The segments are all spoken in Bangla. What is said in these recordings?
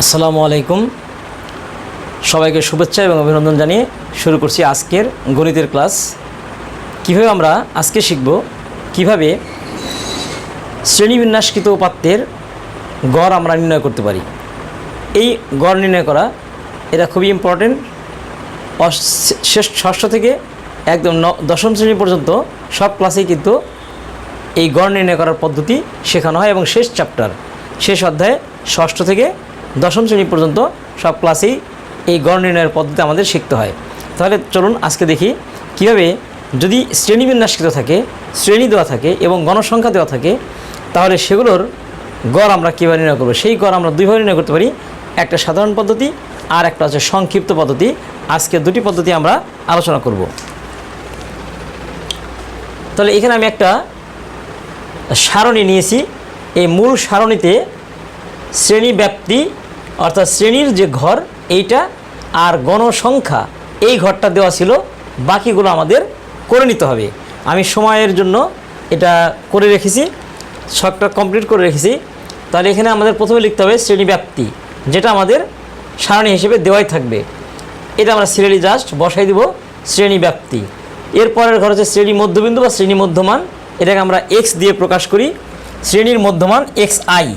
আসসালামু আলাইকুম, সবাইকে শুভেচ্ছা এবং অভিনন্দন জানিয়ে শুরু করছি আজকের গণিতের ক্লাস। কীভাবে আমরা আজকে শিখব কিভাবে শ্রেণীবিন্যাসকৃত উপাত্তের গড় আমরা নির্ণয় করতে পারি। এই গড় নির্ণয় করা এটা খুবই ইম্পর্টেন্ট। ষষ্ঠ থেকে একদম দশম শ্রেণী পর্যন্ত সব ক্লাসেই কিন্তু এই গড় নির্ণয় করার পদ্ধতি শেখানো হয় এবং শেষ চ্যাপ্টার শেষ অধ্যায়ে ষষ্ঠ থেকে দশম শ্রেণী পর্যন্ত সব ক্লাসেই এই গড় নির্ণয়ের পদ্ধতি আমাদের শিখতে হয়। তাহলে চলুন আজকে দেখি কীভাবে যদি শ্রেণীবিন্যাসকৃত থাকে, শ্রেণী দেওয়া থাকে এবং গণসংখ্যা দেওয়া থাকে, তাহলে সেগুলোর গড় আমরা কীভাবে নির্ণয় করব। সেই গড় আমরা দুইভাবে নির্ণয় করতে পারি, একটা সাধারণ পদ্ধতি আর একটা হচ্ছে সংক্ষিপ্ত পদ্ধতি। আজকে দুটি পদ্ধতি আমরা আলোচনা করব। তাহলে এখানে আমি একটা সারণী নিয়েছি। এই মূল সারণীতে শ্রেণী ব্যাপ্তি অর্থাৎ শ্রেণীর যে ঘর এইটা আর গণসংখ্যা এই ঘরটা দেওয়া ছিল, বাকিগুলো আমাদের করে নিতে হবে। আমি সময়ের জন্য এটা করে রেখেছি, ছকটা কমপ্লিট করে রেখেছি। তাহলে এখানে আমাদের প্রথমে লিখতে হবে শ্রেণী ব্যাপ্তি, যেটা আমাদের সারণী হিসেবে দেওয়াই থাকবে। এটা আমরা সিরিয়ালি জাস্ট বসাই দিব শ্রেণী ব্যাপ্তি। এরপরের ঘর হচ্ছে শ্রেণী মধ্যবিন্দু বা শ্রেণী মধ্যমান, এটাকে আমরা এক্স দিয়ে প্রকাশ করি। শ্রেণীর মধ্যমান এক্স আই,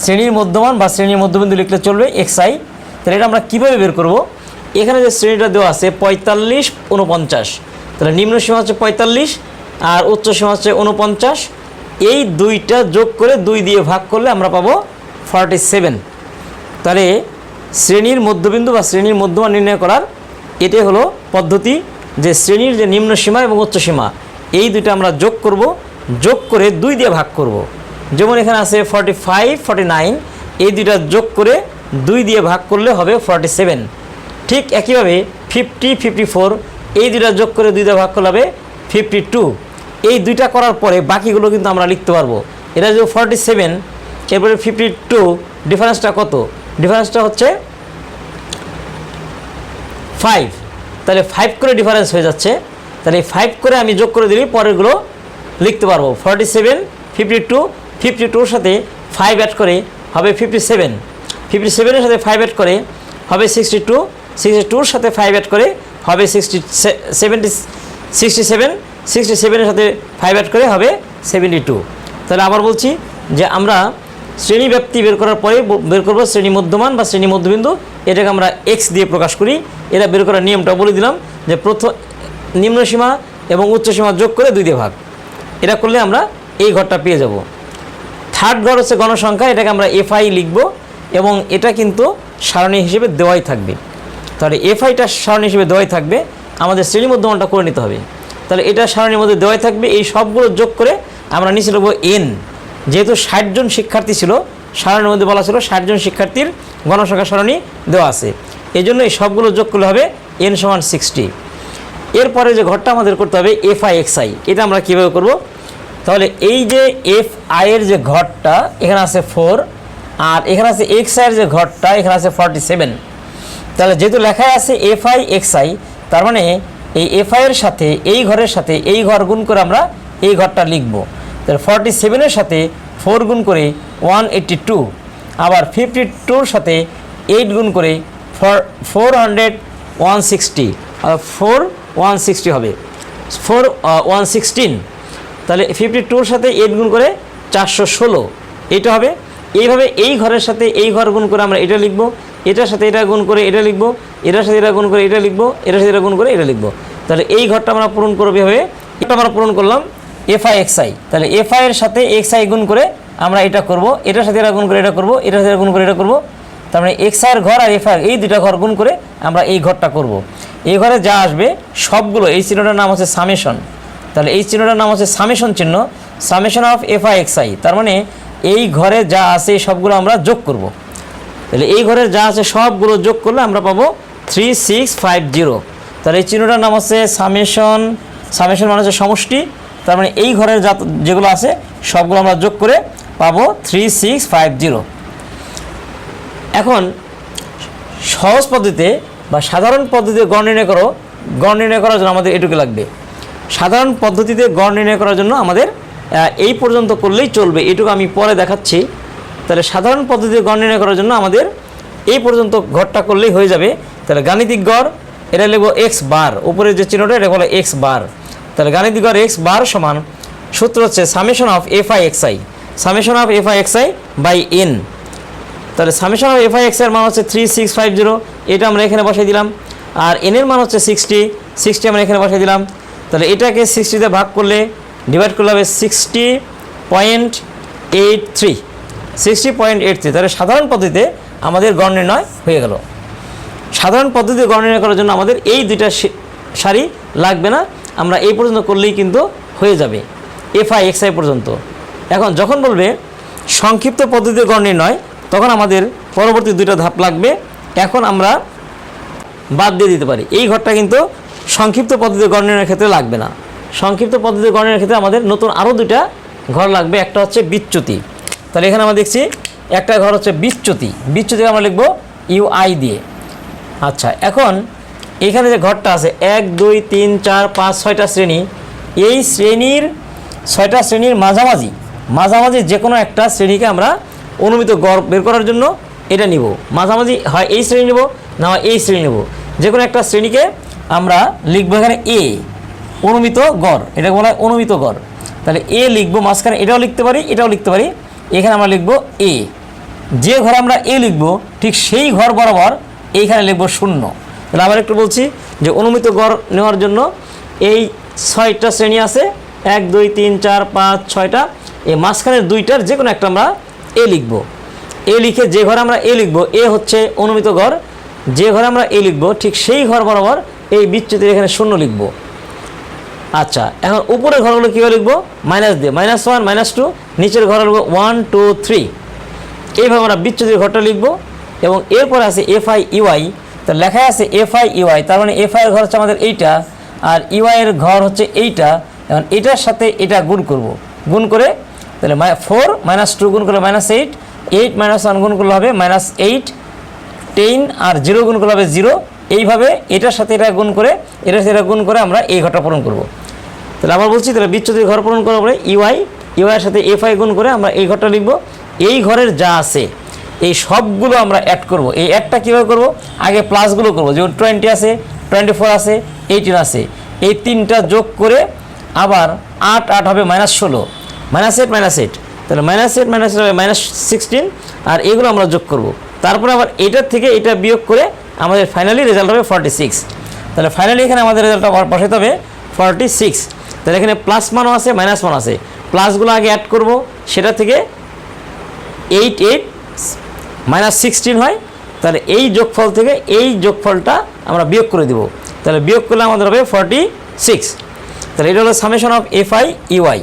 শ্রেণীর মধ্যমান বা শ্রেণীর মধ্যবিন্দু লিখলে চলবে এক্স আই। তাহলে এটা আমরা কীভাবে বের করব? এখানে যে শ্রেণীটা দেওয়া আছে 45, 49, তাহলে নিম্ন সীমা হচ্ছে 45 আর উচ্চ সীমা হচ্ছে 49। এই দুইটা যোগ করে 2 দিয়ে ভাগ করলে আমরা পাবো 47। তাহলে শ্রেণীর মধ্যবিন্দু বা শ্রেণীর মধ্যমান নির্ণয় করার এটাই হলো পদ্ধতি, যে শ্রেণীর যে নিম্ন সীমা এবং উচ্চ সীমা এই দুইটা আমরা যোগ করব, যোগ করে 2 দিয়ে ভাগ করব। যেমন এখানে আছে 45, 49, এই দুইটা যোগ করে 2 দিয়ে ভাগ করলে হবে 47। ঠিক একইভাবে 50, 54, এই দুইটা যোগ করে 2 দিয়ে ভাগ করলে হবে 52। এই দুইটা করার পরে বাকিগুলো কিন্তু আমরা লিখতে পারবো। এটা যে 47, এরপরে 52, ডিফারেন্সটা কত? ডিফারেন্সটা হচ্ছে 5। তাহলে 5 করে ডিফারেন্স হয়ে যাচ্ছে। তাহলে 5 করে আমি যোগ করে দিলেই পরেরগুলো লিখতে পারবো। 47, 52, 52-র সাথে 5 অ্যাড করে হবে 57, 57-এর সাথে 5 অ্যাড করে হবে 62, 62-র সাথে 5 অ্যাড করে হবে 67, 67-এর সাথে 5 অ্যাড করে হবে 72। তাহলে আবার বলছি যে আমরা শ্রেণী ব্যাপ্তি বের করার পরে বের করবো শ্রেণী মধ্যমান বা শ্রেণী মধ্যবিন্দু, এটাকে আমরা এক্স দিয়ে প্রকাশ করি। এটা বের করার নিয়মটা বলে দিলাম, যে প্রথম নিম্ন সীমা এবং উচ্চ সীমা যোগ করে 2 দিয়ে ভাগ। এটা করলে আমরা এই ঘরটা পেয়ে যাব। থার্ড ঘর হচ্ছে গণসংখ্যা, এটাকে আমরা এফআই লিখব এবং এটা কিন্তু সারণী হিসেবে দেওয়াই থাকবে। তাহলে এফআইটা সারণী হিসেবে দেওয়াই থাকবে, আমাদের শ্রেণী মধ্যমানটা করে নিতে হবে। তাহলে এটা সারণীর মধ্যে দেওয়াই থাকবে। এই সবগুলো যোগ করে আমরা নিচে নেব এন। যেহেতু 60 জন শিক্ষার্থী ছিল, সারণীর মধ্যে বলা ছিল 60 জন শিক্ষার্থীর গণসংখ্যা সারণী দেওয়া আছে, এই জন্য এই সবগুলো যোগ করলে হবে এন সমান 60। এরপরে যে ঘরটা আমাদের করতে হবে এফআই এক্সআই, এটা আমরা কীভাবে করব? তাহলে এই যে এফ আইয়ের যে ঘরটা এখানে আছে 4 আর এখানে আছে এক্স আইয়ের যে ঘরটা এখানে আছে 47। তাহলে যেহেতু লেখায় আছে এফআই এক্সআই, তার মানে এই এফআইয়ের সাথে এই ঘরের সাথে এই ঘর গুণ করে আমরা এই ঘরটা লিখব। তাহলে 47-এর সাথে 4 গুণ করে 182, আবার 52-র সাথে 8 গুণ করে 160, 160 হবে 116। তাহলে 52-র সাথে 8 গুণ করে 416, এইটা হবে। এইভাবে এই ঘরের সাথে এই ঘর গুণ করে আমরা এটা লিখব, এটার সাথে এটা গুণ করে এটা লিখব, এটার সাথে এটা গুণ করে এটা লিখব, এটার সাথে এটা গুণ করে এটা লিখব। তাহলে এই ঘরটা আমরা পূরণ করবো এভাবে। এটা আমরা পূরণ করলাম এফআই এক্সআই। তাহলে এফআই এর সাথে এক্সআই গুণ করে আমরা এটা করব, এটার সাথে এটা গুণ করে এটা করব, এটার সাথে গুণ করে এটা করব। তার মানে এক্সআই এর ঘর আর এফআই এই দুটা ঘর গুণ করে আমরা এই ঘরটা করব। এই ঘরে যা আসবে সবগুলো, এই চিহ্নটার নাম হচ্ছে সামেশন। তাহলে এই চিহ্নটার নাম হচ্ছে সামেশন চিহ্ন, সামেশন অফ এফআই এক্সআই। তার মানে এই ঘরে যা আছে সবগুলো আমরা যোগ করব। তাহলে এই ঘরের যা আছে সবগুলো যোগ করলে আমরা পাবো 3650। তাহলে এই চিহ্নটার নাম হচ্ছে সামেশন, সামেশন মানে হচ্ছে সমষ্টি। তার মানে এই ঘরের যা যেগুলো আছে সবগুলো আমরা যোগ করে পাবো 3650। এখন সহজ পদ্ধতিতে বা সাধারণ পদ্ধতিতে গড় নির্ণয় করার জন্য আমাদের এটুকু লাগবে। সাধারণ পদ্ধতিতে গড় নির্ণয় করার জন্য আমাদের এই পর্যন্ত করলেই চলবে, এটুকু আমি পরে দেখাচ্ছি। তাহলে সাধারণ পদ্ধতিতে গড় নির্ণয় করার জন্য আমাদের এই পর্যন্ত ঘরটা করলেই হয়ে যাবে। তাহলে গাণিতিক গড় এটা লিখবো এক্স বার, উপরে যে চিহ্নটা এটা বলে এক্স বার। তাহলে গাণিতিক গড় এক্স বার সমান সূত্র হচ্ছে summation of F I X I, summation of F I X I by N. তাহলে summation of F I X I এর মান হচ্ছে 3650, এটা আমরা এখানে বসাই দিলাম। আর এন এর মান হচ্ছে 60 আমরা এখানে বসাই দিলাম। তাহলে এটাকে 60 দিয়ে ভাগ করলে ডিভাইড করলে হবে 60.83। তাহলে সাধারণ পদ্ধতিতে আমাদের গড় নির্ণয় হয়ে গেল। সাধারণ পদ্ধতিতে গড় নির্ণয় করার জন্য আমাদের এই দুইটা সারি লাগবে না, আমরা এই পর্যন্ত করলেই কিন্তু হয়ে যাবে এফ আই এক্স আই পর্যন্ত। এখন যখন বলবে সংক্ষিপ্ত পদ্ধতিতে গড় নির্ণয়, তখন আমাদের পরবর্তী দুইটা ধাপ লাগবে। এখন আমরা বাদ দিয়ে দিতে পারি, এই ঘরটা কিন্তু সংক্ষিপ্ত পদ্ধতিতে গড় নির্ণয়ের ক্ষেত্রে লাগবে না। সংক্ষিপ্ত পদ্ধতিতে গড় নির্ণয়ের ক্ষেত্রে আমাদের নতুন আরও দুইটা ঘর লাগবে। একটা হচ্ছে বিচ্যুতি। তাহলে এখানে আমরা দেখছি একটা ঘর হচ্ছে বিচ্যুতি, বিচ্যুতিকে আমরা লিখব ইউআই দিয়ে। আচ্ছা, এখন এখানে যে ঘরটা আছে 1 2 3 4 5 6টা শ্রেণী, এই শ্রেণীর 6টা শ্রেণীর মাঝামাঝি যে কোনো একটা শ্রেণীকে আমরা অনুমিত গড় বের করার জন্য এটা নিব। মাঝামাঝি হয় এই শ্রেণী নেব, না হয় এই শ্রেণী নেব, যে কোনো একটা শ্রেণীকে আমরা লিখবো এখানে এ, অনুমিত গড়, এটাকে বলা হয় অনুমিত গড়। তাহলে এ লিখবো, মাঝখানে এটাও লিখতে পারি এটাও লিখতে পারি, এখানে আমরা লিখবো এ। যে ঘরে আমরা এ লিখবো ঠিক সেই ঘর বরাবর এইখানে লিখবো 0। তাহলে আবার একটু বলছি যে অনুমিত গড় নেওয়ার জন্য এই 6টা শ্রেণী আছে, 1 2 3 4 5 6টা, এই মাঝখানের দুইটার যে কোনো একটা আমরা এ লিখবো। এ লিখে যে ঘরে আমরা এ লিখবো এ হচ্ছে অনুমিত গড়, যে ঘরে আমরা এ লিখবো ঠিক সেই ঘর বরাবর এই বিচ্যুতির এখানে 0 লিখবো। আচ্ছা, এখন উপরের ঘরগুলো কীভাবে লিখবো? মাইনাস দিয়ে, -1 -2, নিচের ঘর লিখবো 1 2 3। এইভাবে আমরা বিচ্যুতির ঘরটা লিখবো। এবং এরপরে আছে এফ আই ইউআই, তো লেখায় আছে এফ আই ইউআই, তার মানে এফ আই এর ঘর হচ্ছে আমাদের এইটা, আর ইউআই এর ঘর হচ্ছে এইটা। এখন এটার সাথে এটা গুণ করব, গুণ করে তাহলে 4 -2 গুণ করলে -8, 8 -1 গুণ করলে হবে -8, 10 আর 0 গুণ করলে হবে 0। এইভাবে এটার সাথে এটা গুণ করে এটার সাথে এটা গুণ করে আমরা এই ঘরটা পূরণ করব। তাহলে আবার বলছি, তাহলে বিচ্যুতির ঘর পূরণ করার পরে ইউআইয়ের সাথে এফ আই গুণ করে আমরা এই ঘরটা লিখব। এই ঘরের যা আছে এই সবগুলো আমরা অ্যাড করব। এই অ্যাডটা কীভাবে করব? আগে প্লাসগুলো করব, যেমন 20 আছে, 24 আছে, 18 আছে, এই তিনটা যোগ করে আবার 8 8 হবে -16, -8 -8, তাহলে -8 -8 হবে -16, আর এগুলো আমরা যোগ করব। তারপরে আবার এটার থেকে এটা বিয়োগ করে আমাদের ফাইনালি রেজাল্ট হবে 46। তাহলে ফাইনালি এখানে আমাদের রেজাল্টটা বসাতে হবে 46। তাহলে এখানে প্লাস মানও আছে মাইনাস মান আছে, প্লাসগুলো আগে অ্যাড করব, সেটা থেকে 8 8 -16 হয়। তাহলে এই যোগফল থেকে এই যোগফলটা আমরা বিয়োগ করে দেব, তাহলে বিয়োগ করলে আমাদের হবে 46। তাহলে এটা হলো summation of F I U I.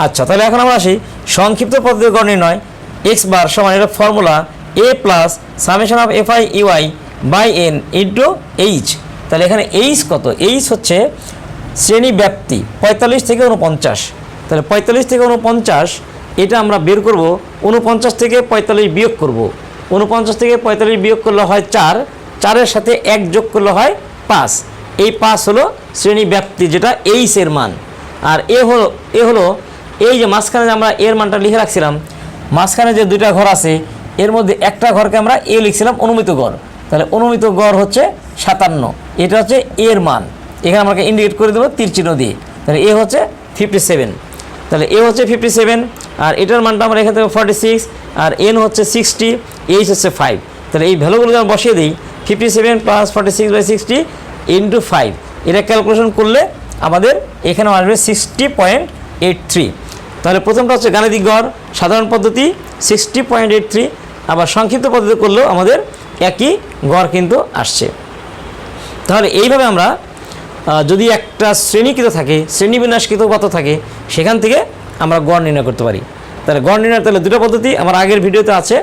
আচ্ছা, তাহলে এখন আমরা আসি সংক্ষিপ্ত পদ্ধতির গড় নির্ণয়। এক্স বার সমান এটা formula A plus summation of F I U I by N into H. তাহলে এখানে এইচ কত? এইচ হচ্ছে শ্রেণী ব্যাপ্তি 45 থেকে 49। তাহলে 45 থেকে 49 এটা আমরা বের করব, 49 থেকে 45 বিয়োগ করব। 49 থেকে 45 বিয়োগ করলে হয় 4, 4-এর সাথে 1 যোগ করলে হয় 5। এই 5 হলো শ্রেণী ব্যাপ্তি, যেটা এইচ এর মান। আর এ হলো এই যে মাঝখানে যে আমরা এর মানটা লিখে রাখছিলাম, মাঝখানে যে দুইটা ঘর আছে এর মধ্যে একটা ঘরকে আমরা এ লিখছিলাম অনুমিত গড়। তাহলে অনুমিত গড় হচ্ছে 57, এটা হচ্ছে এর মান। এখানে আমাকে ইন্ডিকেট করে দেবো তীর চিহ্ন দিয়ে। তাহলে এ হচ্ছে 57, তাহলে এ হচ্ছে 57, আর এটার মানটা আমরা এখান থেকে 46, আর এন হচ্ছে 60, এইচ হচ্ছে 5। তাহলে এই ভ্যালুগুলো আমরা বসিয়ে দিই, 57 + 46/60 × 5, এটা ক্যালকুলেশন করলে আমাদের এখানে আসবে 60.83। তাহলে প্রথমটা হচ্ছে গাণিতিক গড় সাধারণ পদ্ধতি 60.83, আবার সংক্ষিপ্ত পদ্ধতি করলেও আমাদের একই গড় কিন্তু আসছে। তাহলে এইভাবে আমরা যদি একটা শ্রেণীকৃত থাকে, শ্রেণীবিন্যাসকৃত পথ থাকে, সেখান থেকে আমরা গড় নির্ণয় করতে পারি। তাহলে গড় নির্ণয় তাহলে দুটো পদ্ধতি আমার আগের ভিডিওতে আছে,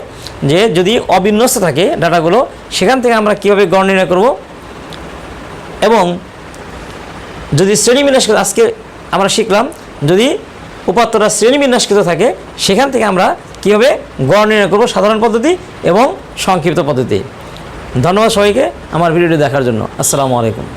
যে যদি অবিন্যস্ত থাকে ডাটাগুলো, সেখান থেকে আমরা কীভাবে গড় নির্ণয় করব, এবং যদি শ্রেণীবিন্যাসকৃত, আজকে আমরা শিখলাম যদি উপাত্তটা শ্রেণীবিন্যাসকৃত থাকে, সেখান থেকে আমরা কীভাবে গড় নির্ণয় করব সাধারণ পদ্ধতি এবং সংক্ষিপ্ত পদ্ধতি। ধন্যবাদ সবাইকে আমার ভিডিওটি দেখার জন্য। আসসালামু আলাইকুম।